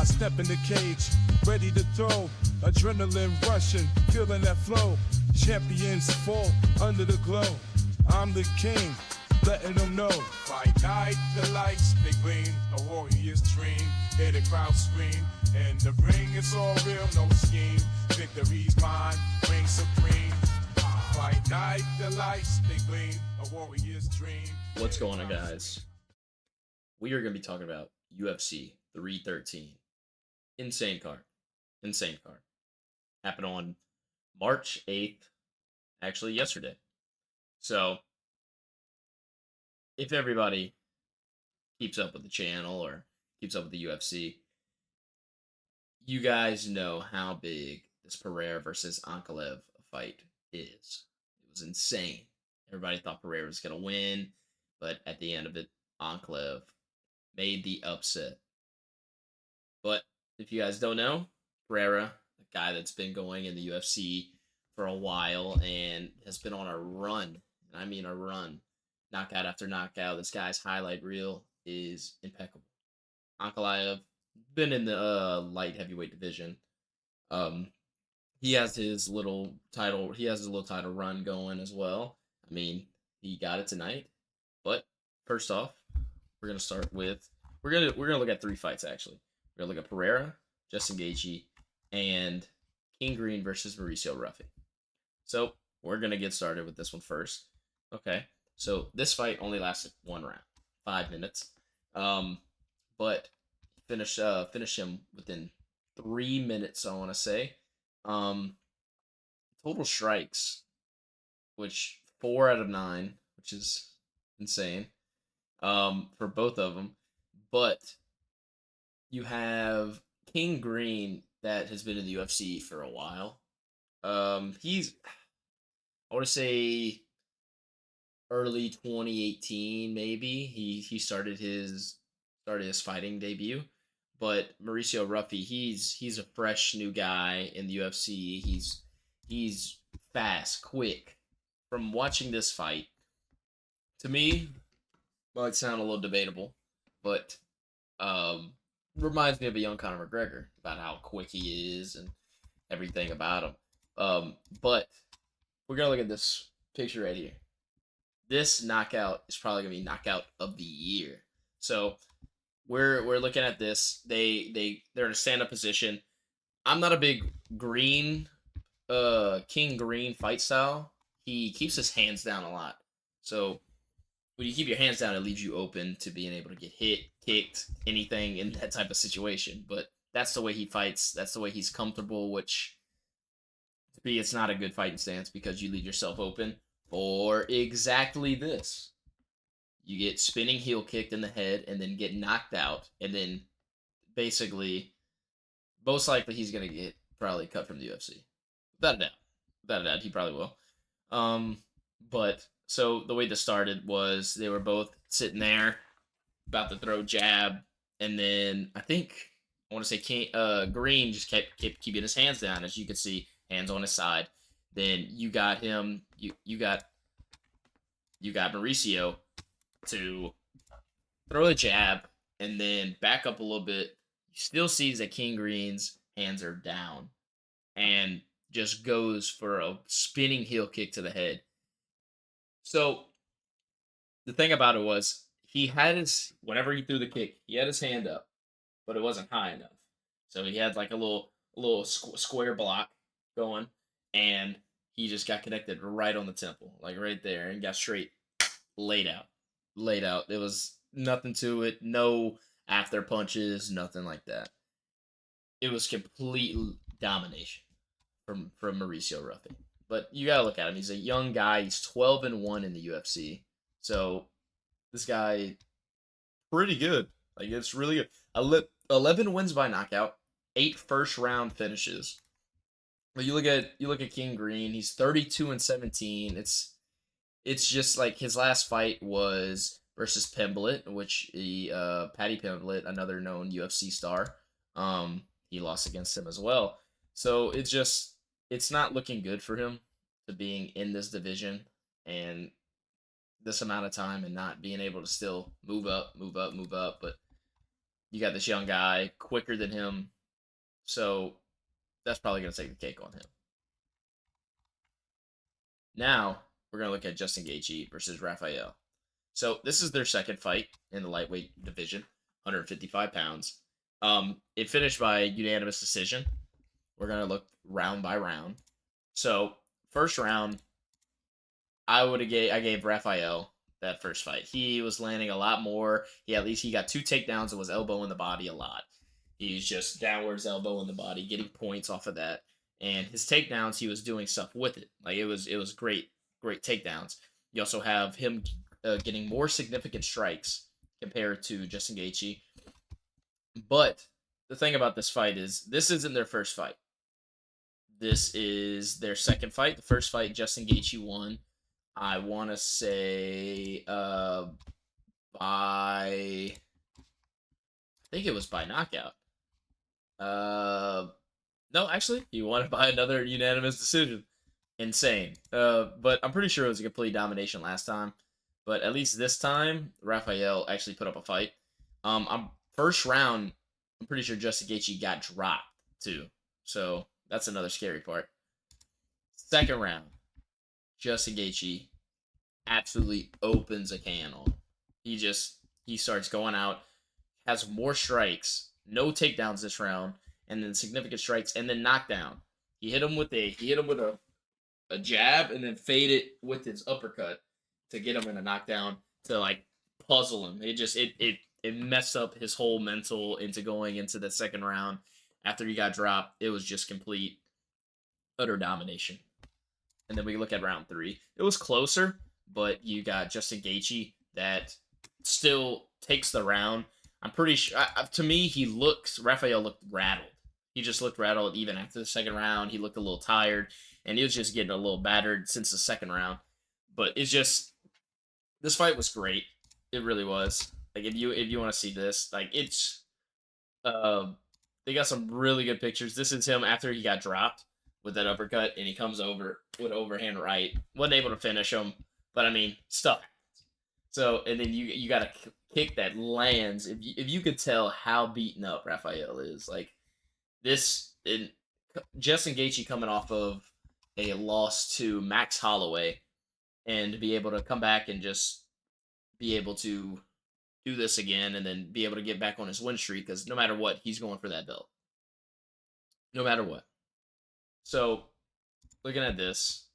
I step in the cage, ready to throw. Adrenaline rushing, feeling that flow. Champions fall under the glow. I'm the king, letting them know. Fight night, the lights, they gleam. A warrior's dream, hear the crowd scream. In the ring, it's all real, no scheme. Victory's mine, reign supreme. Fight night, the lights, they gleam. A warrior's dream. What's going on, guys? We are going to be talking about UFC 313. Insane card. Insane card. Happened on March 8th, actually yesterday. So, if everybody keeps up with the channel or keeps up with the UFC, you guys know how big this Pereira versus Ankalaev fight is. It was insane. Everybody thought Pereira was going to win, but at the end of it, Ankalaev made the upset. But if you guys don't know, Pereira, a guy that's been going in the UFC for a while and has been on a run, and I mean a run, knockout after knockout. This guy's highlight reel is impeccable. Ankalaev, been in the light heavyweight division. He has his little title. He has his little title run going as well. I mean, he got it tonight. But first off, we're gonna start with we're gonna look at three fights actually. We're gonna look at Pereira, Justin Gaethje, and King Green versus Mauricio Ruffy. So we're gonna get started with this one first. Okay. So this fight only lasted one round, 5 minutes. But finish him within 3 minutes, I want to say. Total strikes, which 4 out of 9, which is insane. For both of them. But you have King Green that has been in the UFC for a while. He's, I want to say, early 2018 maybe. He started his fighting debut. But Mauricio Ruffy, he's a fresh new guy in the UFC. He's fast, quick. From watching this fight, to me, might sound a little debatable, but reminds me of a young Conor McGregor about how quick he is and everything about him. But we're gonna look at this picture right here. This knockout is probably gonna be knockout of the year. So we're looking at this. They're in a stand up position. I'm not a big Green, King Green fight style. He keeps his hands down a lot. So when you keep your hands down, it leaves you open to being able to get hit, kicked, anything in that type of situation. But that's the way he fights. That's the way he's comfortable, which to me, it's not a good fighting stance because you leave yourself open for exactly this. You get spinning heel kicked in the head and then get knocked out. And then basically, most likely he's going to get probably cut from the UFC. Without a doubt. Without a doubt, he probably will. But so the way this started was they were both sitting there about to throw jab. And then I want to say Green just kept keeping his hands down. As you can see, hands on his side. Then you got him. You got Mauricio to throw a jab and then back up a little bit. You still sees that King Green's hands are down and just goes for a spinning heel kick to the head. So the thing about it was whenever he threw the kick, he had his hand up, but it wasn't high enough. So he had like a little square block going, and he just got connected right on the temple, like right there, and got straight laid out. There was nothing to it, no after punches, nothing like that. It was complete domination from Mauricio Ruffy. But you gotta look at him. He's a young guy. He's 12-1 in the UFC. So this guy, pretty good. Like it's really good. 11 wins by knockout, 8 first round finishes. But you look at King Green. He's 32-17. It's just like his last fight was versus Pimblett, which Paddy Pimblett, another known UFC star. He lost against him as well. So it's not looking good for him to being in this division and this amount of time and not being able to still move up. But You got this young guy, quicker than him, so that's probably going to take the cake on him. Now, we're going to look at Justin Gaethje versus Raphael. So, this is their second fight in the lightweight division, 155 pounds. It finished by unanimous decision. We're going to look round by round. So, first round, I gave Raphael that first fight. He was landing a lot more. At least he got 2 takedowns and was elbowing the body a lot. He's just downwards elbowing the body, getting points off of that. And his takedowns, he was doing stuff with it. Like it was great takedowns. You also have him getting more significant strikes compared to Justin Gaethje. But the thing about this fight is this isn't their first fight. This is their second fight. The first fight, Justin Gaethje won. I want to say I think it was by knockout. No, actually, he won it by another unanimous decision. Insane. But I'm pretty sure it was a complete domination last time. But at least this time, Raphael actually put up a fight. First round, I'm pretty sure Justin Gaethje got dropped too. So that's another scary part. Second round, Justin Gaethje absolutely opens a can on. He starts going out, has more strikes, no takedowns this round, and then significant strikes, and then knockdown. He hit him with a jab, and then faded with his uppercut to get him in a knockdown to like puzzle him. It messed up his whole mental into going into the second round. After he got dropped, it was just complete, utter domination. And then we look at round 3. It was closer, but you got Justin Gaethje that still takes the round. I'm pretty sure, to me, Raphael looked rattled. He just looked rattled even after the second round. He looked a little tired, and he was just getting a little battered since the second round. But this fight was great. It really was. Like, if you want to see this, like, they got some really good pictures. This is him after he got dropped with that uppercut, and he comes over with overhand right. Wasn't able to finish him, but I mean, stuff. So, and then you got a kick that lands. If you could tell how beaten up Raphael is, like Justin Gaethje coming off of a loss to Max Holloway, and to be able to come back and just be able to do this again, and then be able to get back on his win streak, because no matter what, he's going for that belt. No matter what. So, looking at this,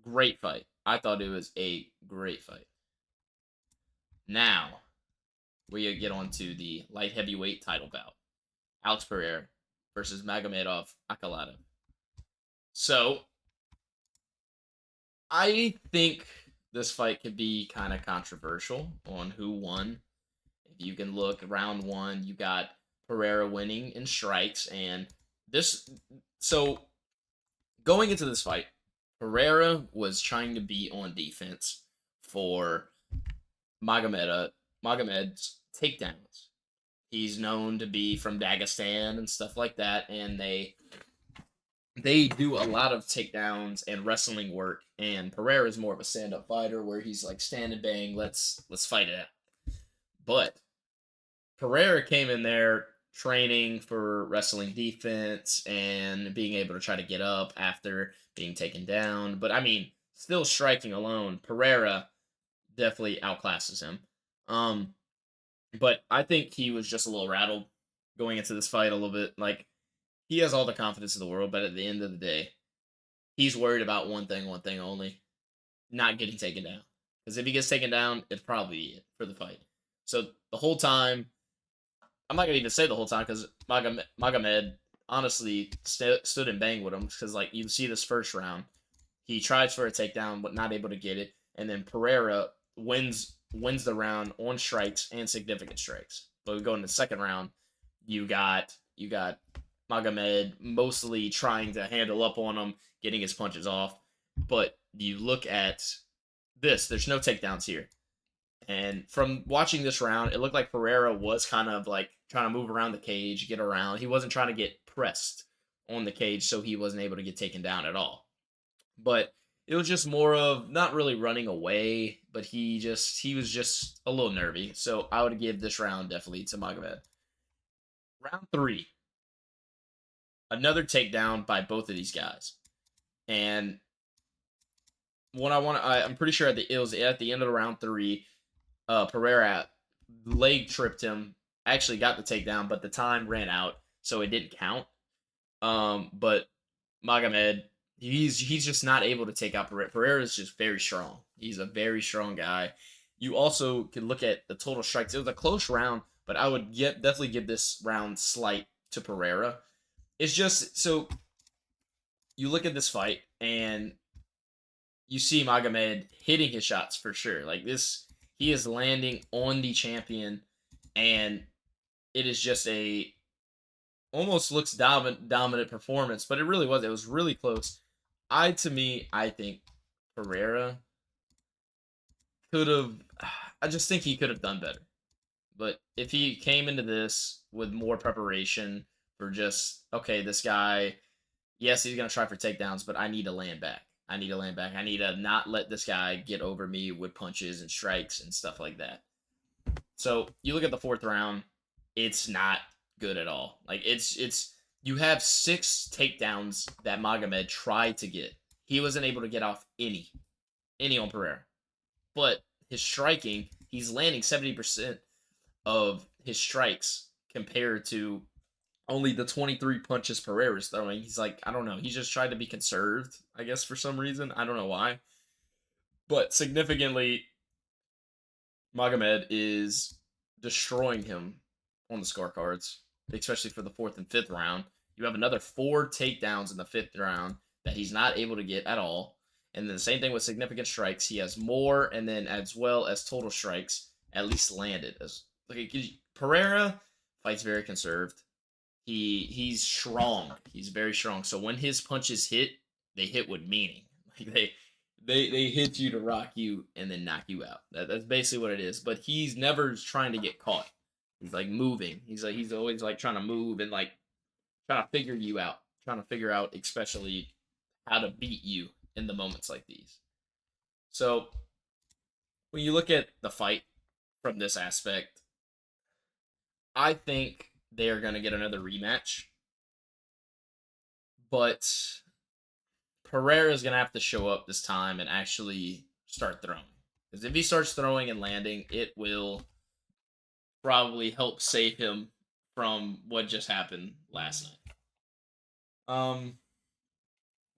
great fight. I thought it was a great fight. Now, we get on to the light heavyweight title bout. Alex Pereira versus Magomedov Ankalaev. So, I think this fight could be kind of controversial on who won. If you can look, round 1, you got Pereira winning in strikes, and going into this fight, Pereira was trying to be on defense for Magomed's takedowns. He's known to be from Dagestan and stuff like that, and they do a lot of takedowns and wrestling work. And Pereira is more of a stand-up fighter where he's like, stand and bang, let's fight it out. But Pereira came in there training for wrestling defense and being able to try to get up after being taken down. But I mean, still striking alone, Pereira definitely outclasses him. But I think he was just a little rattled going into this fight a little bit. Like, he has all the confidence in the world, but at the end of the day, he's worried about one thing only: not getting taken down. Because if he gets taken down, it's probably it for the fight. So the whole time, I'm not gonna even say the whole time, because Magomed honestly stood and banged with him. Because like, you see this first round, he tries for a takedown but not able to get it, and then Pereira wins the round on strikes and significant strikes. But we go in the second round, you got Magomed mostly trying to handle up on him, getting his punches off. But you look at this, there's no takedowns here. And from watching this round, it looked like Pereira was kind of like trying to move around the cage, get around. He wasn't trying to get pressed on the cage, so he wasn't able to get taken down at all. But it was just more of not really running away, but he was just a little nervy. So I would give this round definitely to Magomed. Round 3, another takedown by both of these guys. And what I'm pretty sure it was at the end of the round 3, Pereira leg tripped him, actually got the takedown, but the time ran out, so it didn't count. But Magomed, he's just not able to take out Pereira. Pereira is just very strong. He's a very strong guy. You also can look at the total strikes. It was a close round, but I would definitely give this round slight to Pereira. It's just so you look at this fight and you see Magomed hitting his shots for sure. Like this, he is landing on the champion, and it is just a almost looks dominant performance, but it really was. It was really close. I think Pereira could have. I just think he could have done better. But if he came into this with more preparation for just okay, this guy, yes, he's gonna try for takedowns, but I need to land back. I need to land back. I need to not let this guy get over me with punches and strikes and stuff like that. So you look at the 4th round, it's not good at all. Like it's you have 6 takedowns that Magomed tried to get. He wasn't able to get off any on Pereira. But his striking, he's landing 70% of his strikes compared to only the 23 punches Pereira's throwing. He's like, I don't know. He's just tried to be conserved, I guess, for some reason. I don't know why. But significantly, Magomed is destroying him on the scorecards, especially for the 4th and 5th round. You have another 4 takedowns in the 5th round that he's not able to get at all. And then the same thing with significant strikes. He has more, and then as well as total strikes, at least landed. As like Pereira fights very conserved. He's strong. He's very strong. So when his punches hit, they hit with meaning. Like they hit you to rock you and then knock you out. That's basically what it is. But he's never trying to get caught. He's like moving. He's always like trying to move and like trying to figure you out. Trying to figure out especially how to beat you in the moments like these. So when you look at the fight from this aspect, I think they are going to get another rematch. But Pereira is going to have to show up this time and actually start throwing. Because if he starts throwing and landing, it will probably help save him from what just happened last night.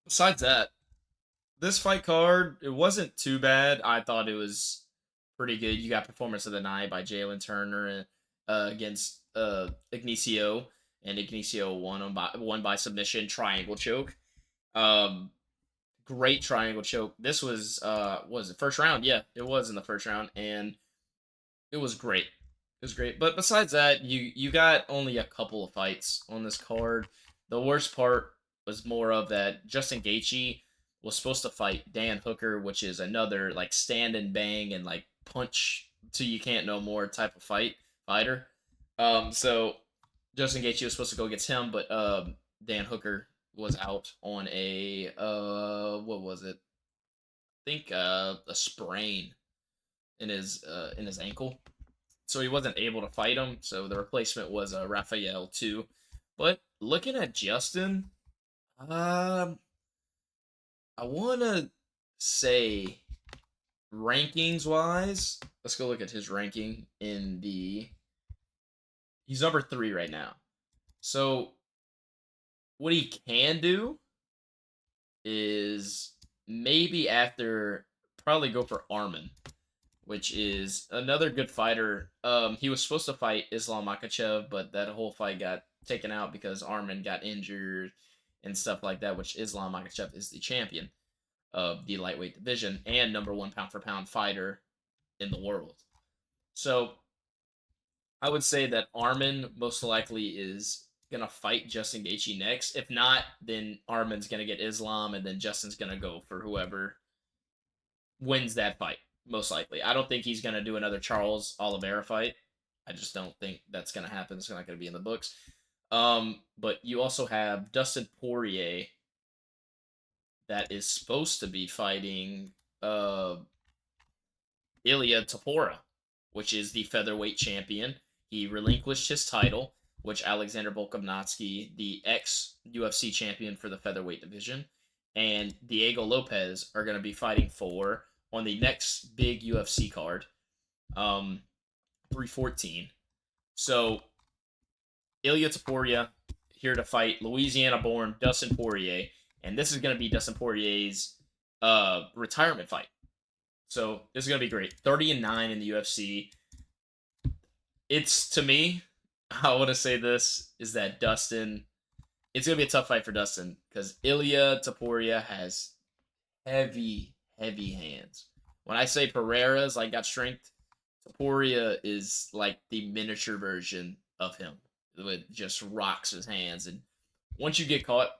Besides that, this fight card, it wasn't too bad. I thought it was pretty good. You got performance of the night by Jalen Turner against Ignacio, and Ignacio won by submission triangle choke. Great triangle choke. This was it first round? Yeah, it was in the first round, and it was great. It was great. But besides that, you got only a couple of fights on this card. The worst part was more of that Justin Gaethje was supposed to fight Dan Hooker, which is another like stand and bang and like punch till you can't no more type of fighter. So Justin Gaethje was supposed to go against him, but Dan Hooker was out on a what was it? I think a sprain in his ankle, so he wasn't able to fight him. So the replacement was Raphael too. But looking at Justin, I want to say rankings wise, let's go look at his ranking in the. He's number 3 right now. So what he can do is maybe after probably go for Arman, which is another good fighter. He was supposed to fight Islam Makhachev, but that whole fight got taken out because Arman got injured and stuff like that, which Islam Makhachev is the champion of the lightweight division and number 1 pound for pound fighter in the world. So I would say that Arman most likely is gonna fight Justin Gaethje next. If not, then Arman's gonna get Islam, and then Justin's gonna go for whoever wins that fight. Most likely, I don't think he's gonna do another Charles Oliveira fight. I just don't think that's gonna happen. It's not gonna be in the books. But you also have Dustin Poirier that is supposed to be fighting Ilia Topuria, which is the featherweight champion. He relinquished his title which Alexander Volkanovski, the ex-UFC champion for the featherweight division, and Diego Lopez are going to be fighting for on the next big UFC card, 314. So, Ilia Topuria here to fight Louisiana-born Dustin Poirier, and this is going to be Dustin Poirier's retirement fight. So, this is going to be great. 30-9 in the UFC. It's, to me, I want to say this, is that Dustin, it's going to be a tough fight for Dustin, because Ilia Topuria has heavy hands. When I say Pereira's like got strength, Topuria is like the miniature version of him. It just rocks his hands, and once you get caught,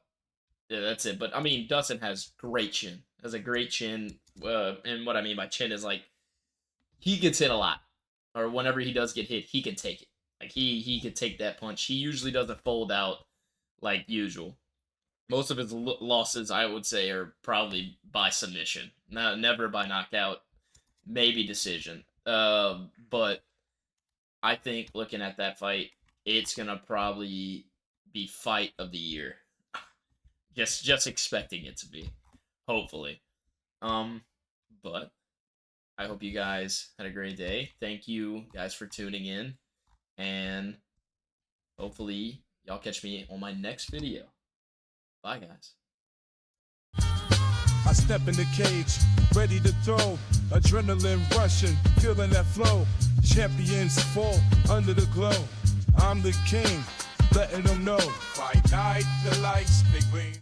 yeah, that's it. But I mean, Dustin has great chin. Has a great chin, and what I mean by chin is like he gets hit a lot, or whenever he does get hit, he can take it. Like he could take that punch. He usually doesn't fold out like usual. Most of his losses, I would say, are probably by submission. Never by knockout, maybe decision. But I think looking at that fight, it's gonna probably be fight of the year. Just expecting it to be, hopefully. But I hope you guys had a great day. Thank you guys for tuning in, and hopefully y'all catch me on my next video. Bye, guys. I step in the cage, ready to throw, adrenaline rushing, feeling that flow. Champions fall under the glow. I'm the king, letting them know. Fight night, the lights, big green.